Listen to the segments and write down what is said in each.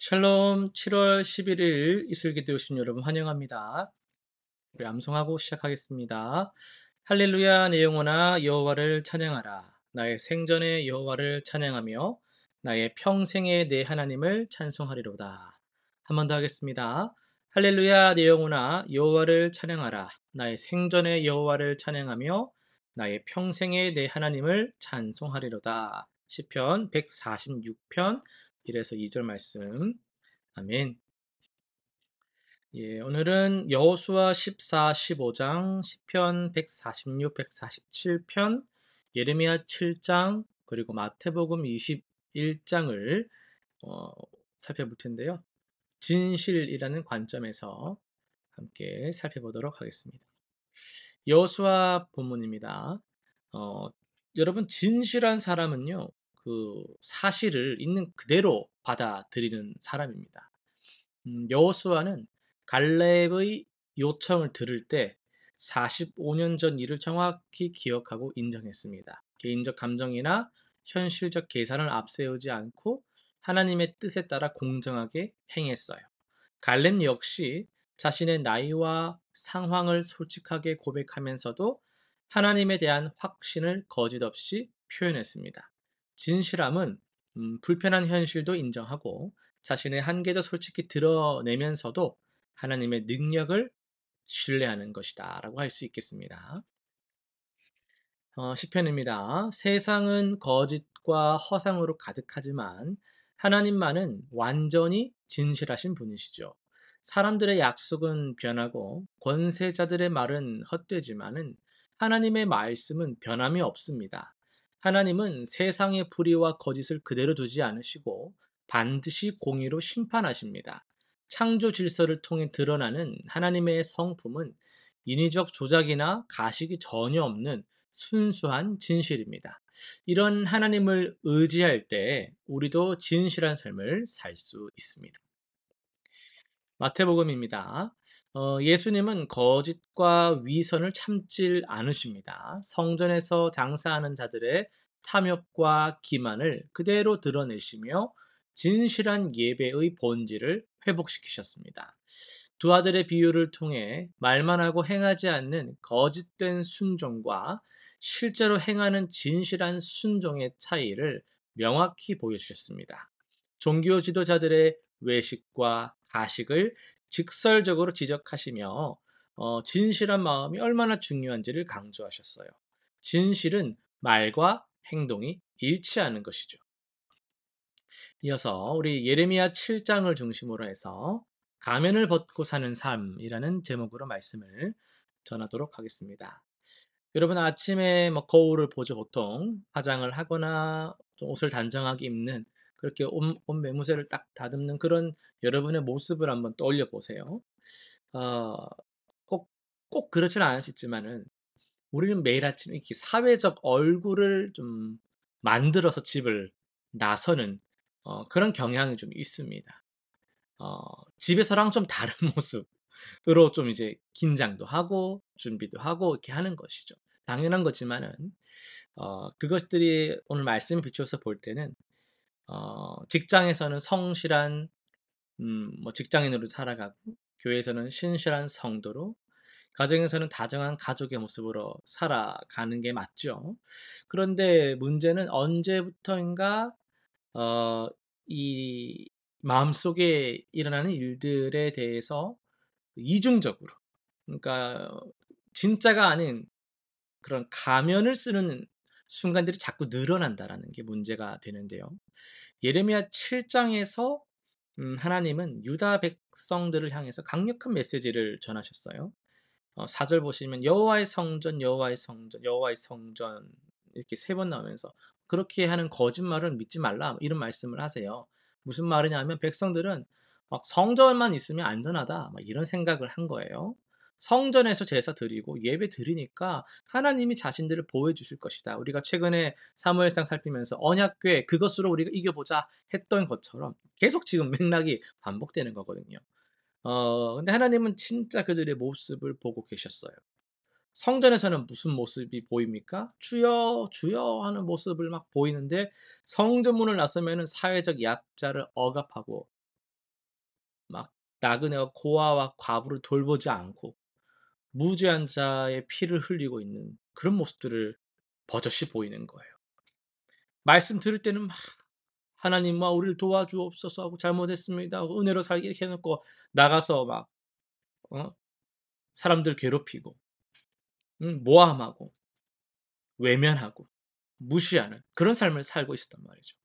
샬롬 7월 11일 이슬기도 오신 여러분 환영합니다. 우리 암송하고 시작하겠습니다. 할렐루야 내 영혼아 여호와를 찬양하라. 나의 생전의 여호와를 찬양하며 나의 평생의 내 하나님을 찬송하리로다. 한 번 더 하겠습니다. 할렐루야 내 영혼아 여호와를 찬양하라. 나의 생전의 여호와를 찬양하며 나의 평생의 내 하나님을 찬송하리로다. 시편 146편 1에서 2절 말씀. 아멘. 예, 오늘은 여호수아 14, 15장, 시편 146, 147편, 예레미야 7장, 그리고 마태복음 21장을 살펴볼 텐데요. 진실이라는 관점에서 함께 살펴보도록 하겠습니다. 여호수아 본문입니다. 어, 여러분 진실한 사람은요, 그 사실을 있는 그대로 받아들이는 사람입니다. 여호수아는 갈렙의 요청을 들을 때 45년 전 일을 정확히 기억하고 인정했습니다. 개인적 감정이나 현실적 계산을 앞세우지 않고 하나님의 뜻에 따라 공정하게 행했어요. 갈렙 역시 자신의 나이와 상황을 솔직하게 고백하면서도 하나님에 대한 확신을 거짓 없이 표현했습니다. 진실함은 불편한 현실도 인정하고 자신의 한계도 솔직히 드러내면서도 하나님의 능력을 신뢰하는 것이다 라고 할 수 있겠습니다. 시편입니다. 세상은 거짓과 허상으로 가득하지만 하나님만은 완전히 진실하신 분이시죠. 사람들의 약속은 변하고 권세자들의 말은 헛되지만은 하나님의 말씀은 변함이 없습니다. 하나님은 세상의 불의와 거짓을 그대로 두지 않으시고 반드시 공의로 심판하십니다. 창조 질서를 통해 드러나는 하나님의 성품은 인위적 조작이나 가식이 전혀 없는 순수한 진실입니다. 이런 하나님을 의지할 때 우리도 진실한 삶을 살 수 있습니다. 마태복음입니다. 예수님은 거짓과 위선을 참질 않으십니다. 성전에서 장사하는 자들의 탐욕과 기만을 그대로 드러내시며 진실한 예배의 본질을 회복시키셨습니다. 두 아들의 비유를 통해 말만 하고 행하지 않는 거짓된 순종과 실제로 행하는 진실한 순종의 차이를 명확히 보여주셨습니다. 종교 지도자들의 외식과 가식을 직설적으로 지적하시며 진실한 마음이 얼마나 중요한지를 강조하셨어요. 진실은 말과 행동이 일치하는 것이죠. 이어서 우리 예레미야 7장을 중심으로 해서 가면을 벗고 사는 삶이라는 제목으로 말씀을 전하도록 하겠습니다. 여러분 아침에 뭐 거울을 보죠. 보통 화장을 하거나 좀 옷을 단정하게 입는 그렇게 옷 매무새를 딱 다듬는 그런 여러분의 모습을 한번 떠올려 보세요. 어, 꼭, 꼭 그렇지는 않을 수 있지만은 우리는 매일 아침 이렇게 사회적 얼굴을 좀 만들어서 집을 나서는 그런 경향이 좀 있습니다. 어, 집에서랑 좀 다른 모습으로 좀 이제 긴장도 하고 준비도 하고 이렇게 하는 것이죠. 당연한 거지만은 그것들이 오늘 말씀에 비추어서 볼 때는 직장에서는 성실한 뭐 직장인으로 살아가고 교회에서는 신실한 성도로 가정에서는 다정한 가족의 모습으로 살아가는 게 맞죠. 그런데 문제는 언제부터인가 어 이 마음속에 일어나는 일들에 대해서 이중적으로, 그러니까 진짜가 아닌 그런 가면을 쓰는 순간들이 자꾸 늘어난다라는 게 문제가 되는데요. 예레미야 7장에서 하나님은 유다 백성들을 향해서 강력한 메시지를 전하셨어요. 4절 보시면 여호와의 성전, 여호와의 성전, 여호와의 성전 이렇게 세 번 나오면서 그렇게 하는 거짓말을 믿지 말라 이런 말씀을 하세요. 무슨 말이냐면 백성들은 막 성전만 있으면 안전하다 막 이런 생각을 한 거예요. 성전에서 제사 드리고 예배 드리니까 하나님이 자신들을 보호해 주실 것이다. 우리가 최근에 사무엘상 살피면서 언약궤 그것으로 우리가 이겨보자 했던 것처럼 계속 지금 맥락이 반복되는 거거든요. 근데 하나님은 진짜 그들의 모습을 보고 계셨어요. 성전에서는 무슨 모습이 보입니까? "주여, 주여." 하는 모습을 막 보이는데 성전 문을 나서면은 사회적 약자를 억압하고 나그네와 고아와 과부를 돌보지 않고 무죄한 자의 피를 흘리고 있는 그런 모습들을 버젓이 보이는 거예요. 말씀 들을 때는 막 "하나님 우리를 도와주옵소서." 하고 "잘못했습니다." 하고 "은혜로 살게." 이렇게 해 놓고 나가서 막 어 사람들 괴롭히고 모함하고 외면하고 무시하는 그런 삶을 살고 있었단 말이죠.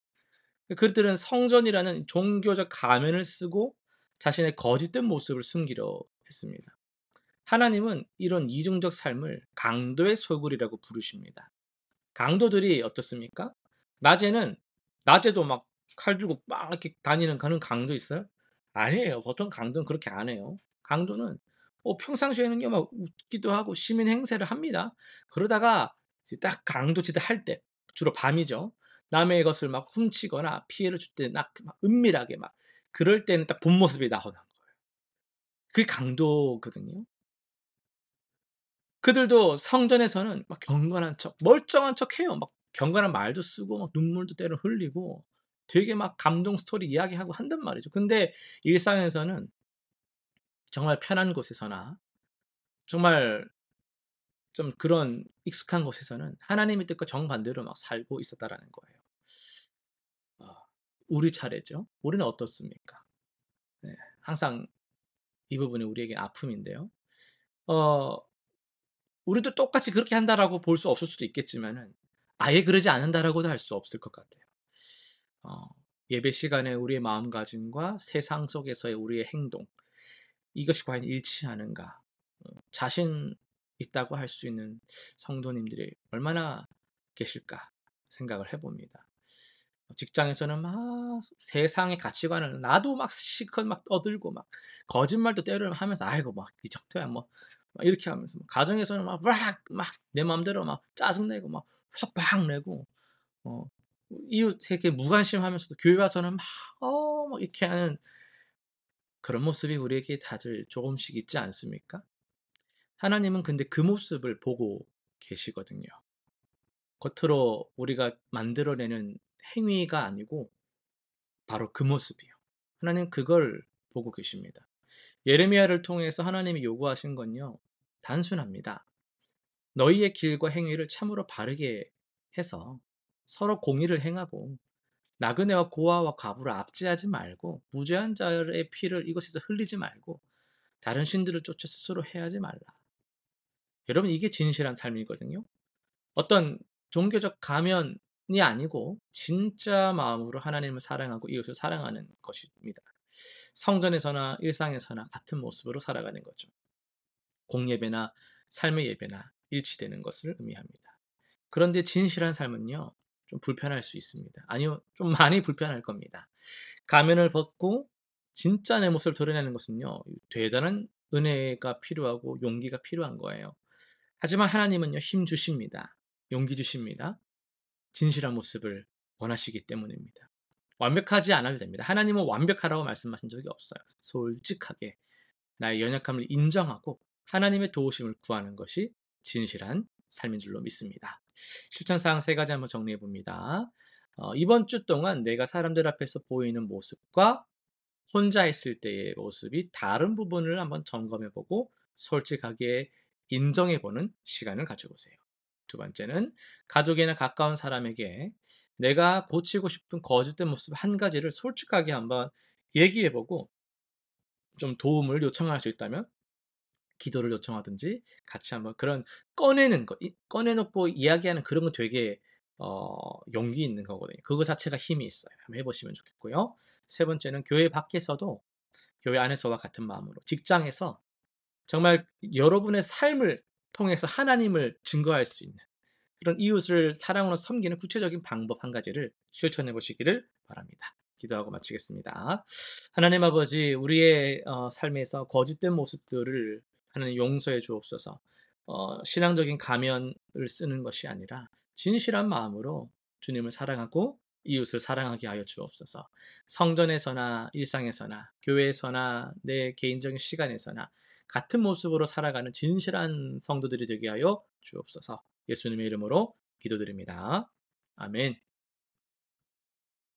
그들은 성전이라는 종교적 가면을 쓰고 자신의 거짓된 모습을 숨기려 했습니다. 하나님은 이런 이중적 삶을 강도의 소굴이라고 부르십니다. 강도들이 어떻습니까? 낮에는 낮에도 막 칼 들고 막 이렇게 다니는 그런 강도 있어요? 아니에요. 보통 강도는 그렇게 안 해요. 강도는 평상시에는요 막 웃기도 하고 시민 행세를 합니다. 그러다가 이제 딱 강도 짓을 할 때 주로 밤이죠. 남의 것을 막 훔치거나 피해를 줄 때 막 은밀하게 막 그럴 때는 딱 본 모습이 나오는 거예요. 그게 강도거든요. 그들도 성전에서는 막 경건한 척 멀쩡한 척해요. 막 경건한 말도 쓰고 막 눈물도 때로 흘리고 되게 막 감동 스토리 이야기하고 한단 말이죠. 근데 일상에서는 정말 편한 곳에서나 정말 좀 그런 익숙한 곳에서는 하나님의 뜻과 정반대로 막 살고 있었다라는 거예요. 어 우리 차례죠. 우리는 어떻습니까? 네. 항상 이 부분이 우리에게 아픔인데요. 어 우리도 똑같이 그렇게 한다라고 볼 수 없을 수도 있겠지만은 아예 그러지 않는다라고도 할 수 없을 것 같아요. 어 예배 시간에 우리의 마음가짐과 세상 속에서의 우리의 행동 이것이 과연 일치하는가? 자신 있다고 할 수 있는 성도님들이 얼마나 계실까 생각을 해 봅니다. 직장에서는 막 세상의 가치관을 나도 막 실컷 막 떠들고 막 거짓말도 때로는 하면서 "아이고 막 이 정도야 뭐." 막 이렇게 하면서 가정에서는 막 내 맘대로 막 짜증 내고 막 화 막 내고 어 이웃에게 무관심하면서도 교회 와서는 막 이렇게 하는 그런 모습이 우리에게 다들 조금씩 있지 않습니까? 하나님은 근데 그 모습을 보고 계시거든요. 겉으로 우리가 만들어내는 행위가 아니고 바로 그 모습이요. 하나님 그걸 보고 계십니다. 예레미야를 통해서 하나님이 요구하신 건요. 단순합니다. 너희의 길과 행위를 참으로 바르게 해서 서로 공의를 행하고 나그네와 고아와 과부를 압제하지 말고 무죄한 자의 피를 이곳에서 흘리지 말고 다른 신들을 쫓아 스스로 해하지 말라. 여러분 이게 진실한 삶이거든요. 어떤 종교적 가면이 아니고 진짜 마음으로 하나님을 사랑하고 이웃을 사랑하는 것입니다. 성전에서나 일상에서나 같은 모습으로 살아가는 거죠. 공예배나 삶의 예배나 일치되는 것을 의미합니다. 그런데 진실한 삶은요. 좀 불편할 수 있습니다. 아니요. 좀 많이 불편할 겁니다. 가면을 벗고 진짜 내 모습을 드러내는 것은요. 대단한 은혜가 필요하고 용기가 필요한 거예요. 하지만 하나님은요. 힘 주십니다. 용기 주십니다. 진실한 모습을 원하시기 때문입니다. 완벽하지 않아도 됩니다. 하나님은 완벽하라고 말씀하신 적이 없어요. 솔직하게 나의 연약함을 인정하고 하나님의 도우심을 구하는 것이 진실한 삶인 줄로 믿습니다. 실천사항 세 가지 한번 정리해 봅니다. 이번 주 동안 내가 사람들 앞에서 보이는 모습과 혼자 있을 때의 모습이 다른 부분을 한번 점검해 보고 솔직하게 인정해 보는 시간을 가져보세요. 두 번째는 가족이나 가까운 사람에게 내가 고치고 싶은 거짓된 모습 한 가지를 솔직하게 한번 얘기해 보고 좀 도움을 요청할 수 있다면 기도를 요청하든지 같이 한번 그런 꺼내는 거 꺼내 놓고 이야기하는 그런 건 되게 용기 있는 거거든요. 그거 자체가 힘이 있어요. 한번 해 보시면 좋겠고요. 세 번째는 교회 밖에서도 교회 안에서와 같은 마음으로 직장에서 정말 여러분의 삶을 통해서 하나님을 증거할 수 있는 그런 이웃을 사랑으로 섬기는 구체적인 방법 한 가지를 실천해 보시기를 바랍니다. 기도하고 마치겠습니다. 하나님 아버지, 우리의 삶에서 거짓된 모습들을 하나님 용서해 주옵소서. 신앙적인 가면을 쓰는 것이 아니라 진실한 마음으로 주님을 사랑하고 이웃을 사랑하게 하여 주옵소서. 성전에서나 일상에서나 교회에서나 내 개인적인 시간에서나 같은 모습으로 살아가는 진실한 성도들이 되게 하여 주옵소서. 예수님의 이름으로 기도드립니다. 아멘.